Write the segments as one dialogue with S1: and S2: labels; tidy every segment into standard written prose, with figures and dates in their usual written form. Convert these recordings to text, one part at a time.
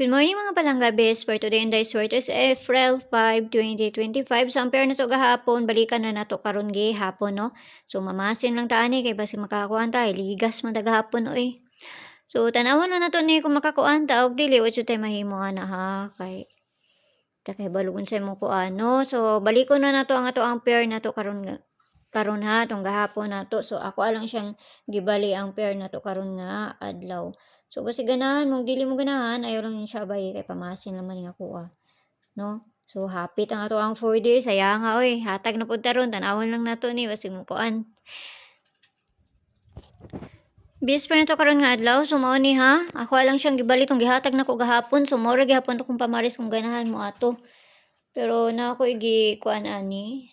S1: Good morning mga palanggabes. For today in Dice Word is April 5, 2025. So, ampere na to gahapon. Balikan na nato karon hapon, no? So, mamasin lang taani kay basi makakuan ta. Ligas man ta gahapon, oy. So, tanawon na nato ni kung makakuan ta. Og dili, wala tayo mahimo ana ha. Kay balugon sa imong kuan, no? So, balikon na nato ang ato ampere nato karon ha tong gahapon nato. So ako alang siyang gibali ang pair nato karon nga adlaw. So basi ganahan mong dili mo ganahan ayaw lang siya bay kay pamasin naman nga kuha, no? So hapit ang ato ang 4 days sayang nga oy hatag na pud taron tan-awon lang nato ni basi mo kuan. Bis pa nato karon nga adlaw so mao ni ha. Ako alang siyang gibali tong gihatag nako gahapon so mao ra gihapon to kung pamaris kung ganahan mo ato. Pero na ako igi kuan ani.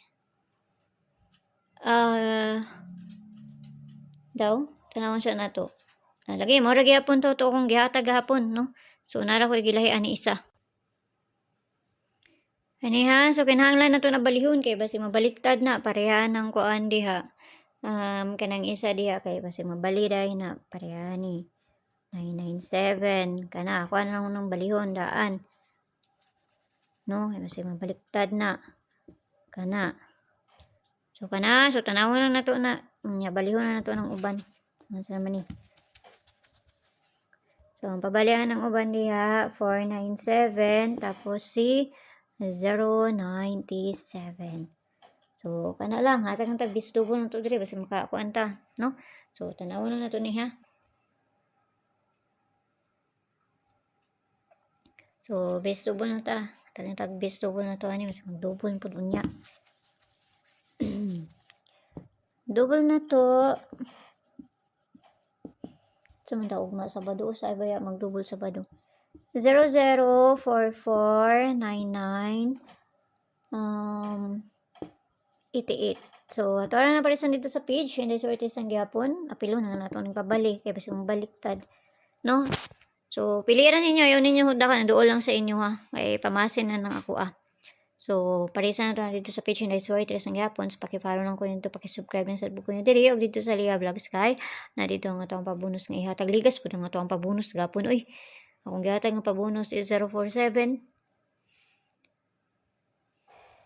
S1: Daw tanawon siya nato. Lagi mo ra gyapon to kung gihatag gahapon, no? So nara ko gilahi ani isa. Kaniha so kinahanglan nato na balihon kay basi mabaliktad na pareha ng kuan diha. Kanang isa diha kay basi mabaliday na pareha ni 997 kana ako na lang nang balihon daan. No, kay basi mabaliktad na kana. So tanawon lang nato na balihon na nato ng uban. Unsa man ni? So, ang pabalian ng uban diha 497 tapos si 097. So, kana lang hatag ang tagbis tubo na to dire basta makakuan ta, no? So, tanawon na nato ni ha. So, bis tubo na ta. Tagbis tubo na to ani basta mag-double pud unya. Double na to. Sumanda ugma Sabado sa baya mag-double Sabado. 004499 88. So ato na parisan dito sa page hindi sorte sang gyapon apilo na nato ning pabalik kay basi mong baliktad, no? So piliran ninyo ayaw ninyo hudakan duol lang sa inyo ha kay pamasin na nang ako So, parisan na dito sa page na sorry tres ang gyapon. So, paki-follow lang ko yun to, paki-subscribe lang sa buko nyo diri og dito sa Liga Vlogs kay na dito ang atong pabonus nga ihatag ligas pud ang atong pabonus gapon oy. Akong gihatag nga pabonus is 047.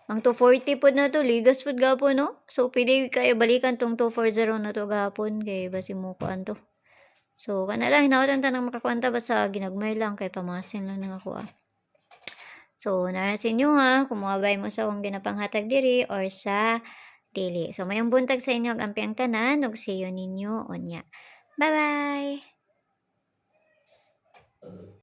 S1: Ang 240 pud na to ligas pud gapon no. So, pwede kayo balikan tong 240 na to gapon kay basi mo kuan to. So, kana lang hinawatan ta nang makakuanta basta ginagmay lang kay pamasin lang nang ako So, nara sa inyo ha, kung mawabay mo sa akong ginapanghatag diri or sa dili. So, mayong buntag sa inyo, ampi ang tanan, og see you ninyo, onya. Bye-bye!